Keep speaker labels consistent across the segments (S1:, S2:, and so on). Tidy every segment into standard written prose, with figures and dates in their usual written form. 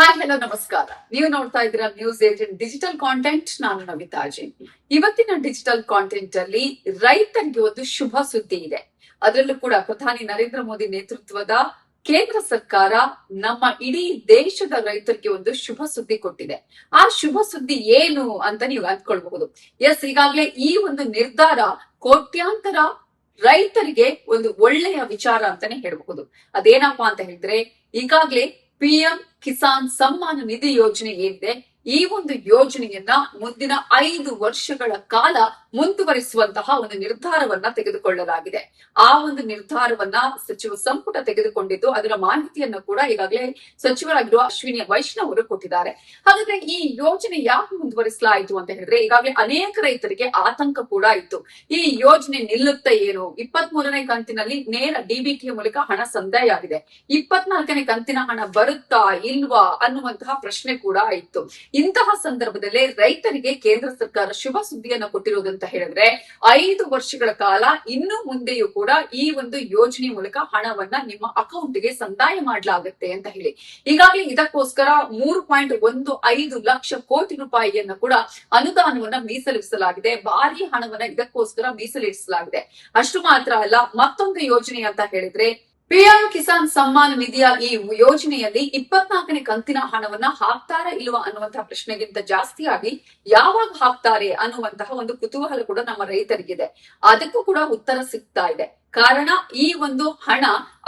S1: Hi hello ನಮಸ್ಕಾರ. ನೀವು ನೋಡ್ತಾ ಇದ್ದೀರಾ ನ್ಯೂಸ್ 18 ಡಿಜಿಟಲ್ ಕಾಂಟೆಂಟ್. ನಾನು ನವಿತಾ ಅಜಯ್. ಇವತ್ತಿನ ಡಿಜಿಟಲ್ ಕಾಂಟೆಂಟ್ ಅಲ್ಲಿ ರೈತರಿಗೆ ಒಂದು ಶುಭ ಸುದ್ದಿ ಇದೆ. ಅದರಲ್ಲೂ ಕೂಡ ಪ್ರಧಾನಿ ನರೇಂದ್ರ ಮೋದಿ ನೇತೃತ್ವದ ಕೇಂದ್ರ ಸರ್ಕಾರ ನಮ್ಮ ಇಡೀ ದೇಶದ ರೈತರಿಗೆ ಒಂದು ಶುಭ ಸುದ್ದಿ ಕೊಟ್ಟಿದೆ. ಆ ಶುಭ ಸುದ್ದಿ ಏನು ಅಂತ ನೀವು ಅಂದ್ಕೊಳ್ಬಹುದು. ಎಸ್, ಈಗಾಗಲೇ ಈ ಒಂದು ನಿರ್ಧಾರ ಕೋಟ್ಯಾಂತರ ರೈತರಿಗೆ ಒಂದು ಒಳ್ಳೆಯ ವಿಚಾರ ಅಂತಾನೆ ಹೇಳಬಹುದು. ಅದೇನಪ್ಪಾ ಅಂತ ಹೇಳಿದ್ರೆ, ಈಗಾಗಲೇ ಪಿಎಂ ಕಿಸಾನ್ ಸಮ್ಮಾನ ನಿಧಿ ಯೋಜನೆ ಏನಿದೆ, ಈ ಒಂದು ಯೋಜನೆಯನ್ನ ಮುಂದಿನ 5 ವರ್ಷಗಳ ಕಾಲ ಮುಂದುವರಿಸುವಂತಹ ಒಂದು ನಿರ್ಧಾರವನ್ನ ತೆಗೆದುಕೊಳ್ಳಲಾಗಿದೆ. ಆ ಒಂದು ನಿರ್ಧಾರವನ್ನ ಸಚಿವ ಸಂಪುಟ ತೆಗೆದುಕೊಂಡಿದ್ದು, ಅದರ ಮಾಹಿತಿಯನ್ನ ಕೂಡ ಈಗಾಗಲೇ ಸಚಿವರಾಗಿರುವ ಅಶ್ವಿನಿ ವೈಷ್ಣವ್ ಅವರು ಕೊಟ್ಟಿದ್ದಾರೆ. ಹಾಗಾದ್ರೆ ಈ ಯೋಜನೆ ಯಾಕೆ ಮುಂದುವರಿಸಲಾಯಿತು ಅಂತ ಹೇಳಿದ್ರೆ, ಈಗಾಗಲೇ ಅನೇಕ ರೈತರಿಗೆ ಆತಂಕ ಕೂಡ ಇತ್ತು. ಈ ಯೋಜನೆ ನಿಲ್ಲುತ್ತೆ ಏನು, 23ನೇ ಕಂತಿನಲ್ಲಿ ನೇರ ಡಿಬಿಟಿ ಮೂಲಕ ಹಣ ಸಂದಾಯ ಆಗಿದೆ, 24ನೇ ಕಂತಿನ ಹಣ ಬರುತ್ತಾ ಇಲ್ವಾ ಅನ್ನುವಂತಹ ಪ್ರಶ್ನೆ ಕೂಡ ಇತ್ತು. ಇಂತಹ ಸಂದರ್ಭದಲ್ಲಿ ರೈತರಿಗೆ ಕೇಂದ್ರ ಸರ್ಕಾರ ಶುಭ ಸುದ್ದಿಯನ್ನು ಕೊಟ್ಟಿರುವುದಂತ ಹೇಳಿದ್ರೆ, 5 ವರ್ಷಗಳ ಕಾಲ ಇನ್ನು ಮುಂದೆಯೂ ಕೂಡ ಈ ಒಂದು ಯೋಜನೆ ಮೂಲಕ ಹಣವನ್ನ ನಿಮ್ಮ ಅಕೌಂಟ್ಗೆ ಸಂದಾಯ ಮಾಡಲಾಗುತ್ತೆ ಅಂತ ಹೇಳಿ ಈಗಾಗಲೇ ಇದಕ್ಕೋಸ್ಕರ 3.15 ಲಕ್ಷ ಕೋಟಿ ರೂಪಾಯಿಯನ್ನ ಕೂಡ ಅನುದಾನವನ್ನ ಮೀಸಲಿರಿಸಲಾಗಿದೆ. ಭಾರಿ ಹಣವನ್ನ ಇದಕ್ಕೋಸ್ಕರ ಮೀಸಲಿರಿಸಲಾಗಿದೆ. ಅಷ್ಟು ಮಾತ್ರ ಅಲ್ಲ, ಮತ್ತೊಂದು ಯೋಜನೆ ಅಂತ ಹೇಳಿದ್ರೆ ಪಿಎಂ ಕಿಸಾನ್ ಸಮ್ಮಾನ ನಿಧಿಯ ಈ ಯೋಜನೆಯಲ್ಲಿ 24ನೇ ಕಂತಿನ ಹಣವನ್ನ ಹಾಕ್ತಾರಾ ಇಲ್ವಾ ಅನ್ನುವಂತಹ ಪ್ರಶ್ನೆಗಿಂತ ಜಾಸ್ತಿಯಾಗಿ ಯಾವಾಗ ಹಾಕ್ತಾರೆ ಅನ್ನುವಂತಹ ಒಂದು ಕುತೂಹಲ ಕೂಡ ನಮ್ಮ ರೈತರಿಗಿದೆ. ಅದಕ್ಕೂ ಕೂಡ ಉತ್ತರ ಸಿಗ್ತಾ ಇದೆ. ಕಾರಣ, ಈ ಒಂದು ಹಣ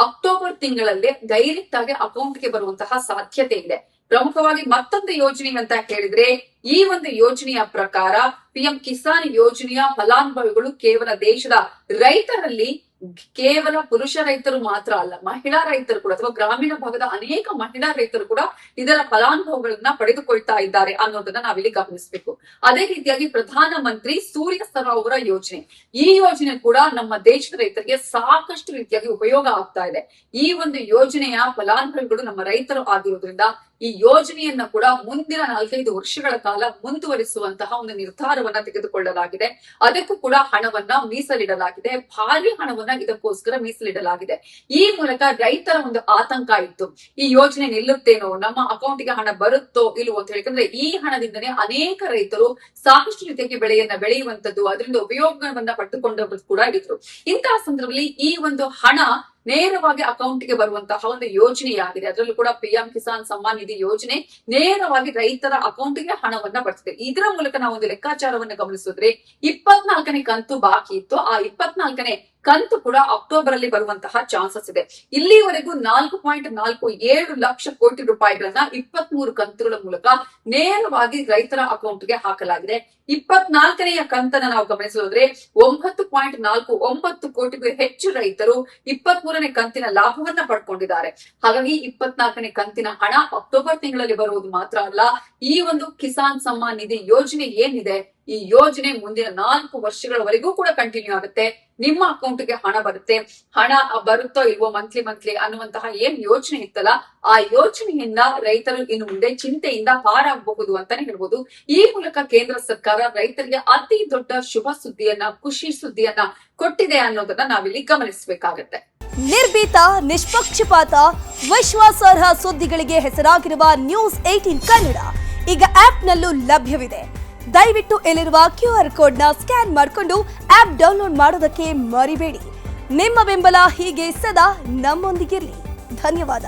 S1: ಅಕ್ಟೋಬರ್ ತಿಂಗಳಲ್ಲಿ ಡೈರೆಕ್ಟ್ ಆಗಿ ಅಕೌಂಟ್ಗೆ ಬರುವಂತಹ ಸಾಧ್ಯತೆ ಇದೆ. ಪ್ರಮುಖವಾಗಿ ಮತ್ತೊಂದು ಯೋಜನೆ ಅಂತ ಹೇಳಿದ್ರೆ, ಈ ಒಂದು ಯೋಜನೆಯ ಪ್ರಕಾರ ಪಿಎಂ ಕಿಸಾನ್ ಯೋಜನೆಯ ಫಲಾನುಭವಿಗಳು ಕೇವಲ ದೇಶದ ರೈತರಲ್ಲಿ ಕೇವಲ ಪುರುಷ ರೈತರು ಮಾತ್ರ ಅಲ್ಲ, ಮಹಿಳಾ ರೈತರು ಕೂಡ ಅಥವಾ ಗ್ರಾಮೀಣ ಭಾಗದ ಅನೇಕ ಮಹಿಳಾ ರೈತರು ಕೂಡ ಇದರ ಫಲಾನುಭವಗಳನ್ನ ಪಡೆದುಕೊಳ್ತಾ ಇದ್ದಾರೆ ಅನ್ನೋದನ್ನ ನಾವಿಲ್ಲಿ ಗಮನಿಸಬೇಕು. ಅದೇ ರೀತಿಯಾಗಿ ಪ್ರಧಾನ ಮಂತ್ರಿ ಸೂರ್ಯ ಸರೋವರ ಯೋಜನೆ, ಈ ಯೋಜನೆ ಕೂಡ ನಮ್ಮ ದೇಶದ ರೈತರಿಗೆ ಸಾಕಷ್ಟು ರೀತಿಯಾಗಿ ಉಪಯೋಗ ಆಗ್ತಾ ಇದೆ. ಈ ಒಂದು ಯೋಜನೆಯ ಫಲಾನುಭವಿಗಳು ನಮ್ಮ ರೈತರು ಆಗಿರೋದ್ರಿಂದ ಈ ಯೋಜನೆಯನ್ನ ಕೂಡ ಮುಂದಿನ 4-5 ವರ್ಷಗಳ ಕಾಲ ಮುಂದುವರಿಸುವಂತಹ ಒಂದು ನಿರ್ಧಾರವನ್ನ ತೆಗೆದುಕೊಳ್ಳಲಾಗಿದೆ. ಅದಕ್ಕೂ ಕೂಡ ಹಣವನ್ನ ಮೀಸಲಿಡಲಾಗಿದೆ. ಭಾರಿ ಹಣವನ್ನ ಇದಕ್ಕೋಸ್ಕರ ಮೀಸಲಿಡಲಾಗಿದೆ. ಈ ಮೂಲಕ ರೈತರ ಒಂದು ಆತಂಕ ಇತ್ತು, ಈ ಯೋಜನೆ ನಿಲ್ಲುತ್ತೇನೋ, ನಮ್ಮ ಅಕೌಂಟ್ಗೆ ಹಣ ಬರುತ್ತೋ ಇಲ್ವೋ ಅಂತ ಹೇಳಿದ್ರೆ, ಈ ಹಣದಿಂದನೇ ಅನೇಕ ರೈತರು ಸಾಕಷ್ಟು ರೀತಿಯಾಗಿ ಬೆಳೆಯನ್ನ ಬೆಳೆಯುವಂತದ್ದು, ಅದರಿಂದ ಉಪಯೋಗವನ್ನ ಪಟ್ಟುಕೊಂಡವರು ಕೂಡ ಇದ್ರು. ಇಂತಹ ಸಂದರ್ಭದಲ್ಲಿ ಈ ಒಂದು ಹಣ ನೇರವಾಗಿ ಅಕೌಂಟ್ಗೆ ಬರುವಂತಹ ಒಂದು ಯೋಜನೆಯಾಗಿದೆ. ಅದರಲ್ಲೂ ಕೂಡ ಪಿಎಂ ಕಿಸಾನ್ ಸಮ್ಮಾನ್ ನಿಧಿ ಯೋಜನೆ ನೇರವಾಗಿ ರೈತರ ಅಕೌಂಟ್ಗೆ ಹಣವನ್ನ ಬರ್ತಿದೆ. ಇದರ ಮೂಲಕ ನಾವು ಒಂದು ಲೆಕ್ಕಾಚಾರವನ್ನು ಗಮನಿಸಿದ್ರೆ, 24ನೇ ಕಂತು ಬಾಕಿ ಇತ್ತು. ಆ 24ನೇ ಕಂತು ಕೂಡ ಅಕ್ಟೋಬರ್ ಅಲ್ಲಿ ಬರುವಂತಹ ಚಾನ್ಸಸ್ ಇದೆ. ಇಲ್ಲಿವರೆಗೂ 4.47 ಲಕ್ಷ ಕೋಟಿ ರೂಪಾಯಿಗಳನ್ನ 23 ಕಂತುಗಳ ಮೂಲಕ ನೇರವಾಗಿ ರೈತರ ಅಕೌಂಟ್ಗೆ ಹಾಕಲಾಗಿದೆ. 24ನೆಯ ಕಂತನ್ನ ನಾವು ಗಮನಿಸೋದ್ರೆ 9.49 ಕೋಟಿಗೂ ಹೆಚ್ಚು ರೈತರು 23ನೇ ಕಂತಿನ ಲಾಭವನ್ನ ಪಡ್ಕೊಂಡಿದ್ದಾರೆ. ಹಾಗಾಗಿ 24ನೇ ಕಂತಿನ ಹಣ ಅಕ್ಟೋಬರ್ ತಿಂಗಳಲ್ಲಿ ಬರುವುದು ಮಾತ್ರ ಅಲ್ಲ, ಈ ಒಂದು ಕಿಸಾನ್ ಸಮ್ಮಾನ್ ನಿಧಿ ಯೋಜನೆ ಏನಿದೆ, ಈ ಯೋಜನೆ ಮುಂದಿನ 4 ವರ್ಷಗಳವರೆಗೂ ಕೂಡ ಕಂಟಿನ್ಯೂ ಆಗುತ್ತೆ. ನಿಮ್ಮ ಅಕೌಂಟ್ಗೆ ಹಣ ಬರುತ್ತೆ. ಹಣ ಬರುತ್ತೋ ಇಲ್ವೋ ಮಂತ್ಲಿ ಅನ್ನುವಂತಹ ಏನ್ ಯೋಜನೆ ಇತ್ತಲ್ಲ, ಆ ಯೋಜನೆಯಿಂದ ರೈತರು ಇನ್ನು ಮುಂದೆ ಚಿಂತೆಯಿಂದ ಪಾರಾಗಬಹುದು ಅಂತಾನೆ ಹೇಳ್ಬೋದು. ಈ ಮೂಲಕ ಕೇಂದ್ರ ಸರ್ಕಾರ ರೈತರಿಗೆ ಅತಿ ದೊಡ್ಡ ಶುಭ ಸುದ್ದಿಯನ್ನ, ಖುಷಿ ಸುದ್ದಿಯನ್ನ ಕೊಟ್ಟಿದೆ ಅನ್ನೋದನ್ನ ನಾವಿಲ್ಲಿ ಗಮನಿಸಬೇಕಾಗತ್ತೆ.
S2: ನಿರ್ಭೀತ, ನಿಷ್ಪಕ್ಷಪಾತ, ವಿಶ್ವಾಸಾರ್ಹ ಸುದ್ದಿಗಳಿಗೆ ಹೆಸರಾಗಿರುವ ನ್ಯೂಸ್ 18 ಕನ್ನಡ ಈಗ ಆಪ್ನಲ್ಲೂ ಲಭ್ಯವಿದೆ. ದಯವಿಟ್ಟು ಇಲ್ಲಿರುವ QR ಕೋಡ್ನ ಸ್ಕ್ಯಾನ್ ಮಾಡಿಕೊಂಡು ಆಪ್ ಡೌನ್ಲೋಡ್ ಮಾಡೋದಕ್ಕೆ ಮರಿಬೇಡಿ. ನಿಮ್ಮ ಬೆಂಬಲ ಹೀಗೆ ಸದಾ ನಮ್ಮೊಂದಿಗಿರಲಿ. ಧನ್ಯವಾದ.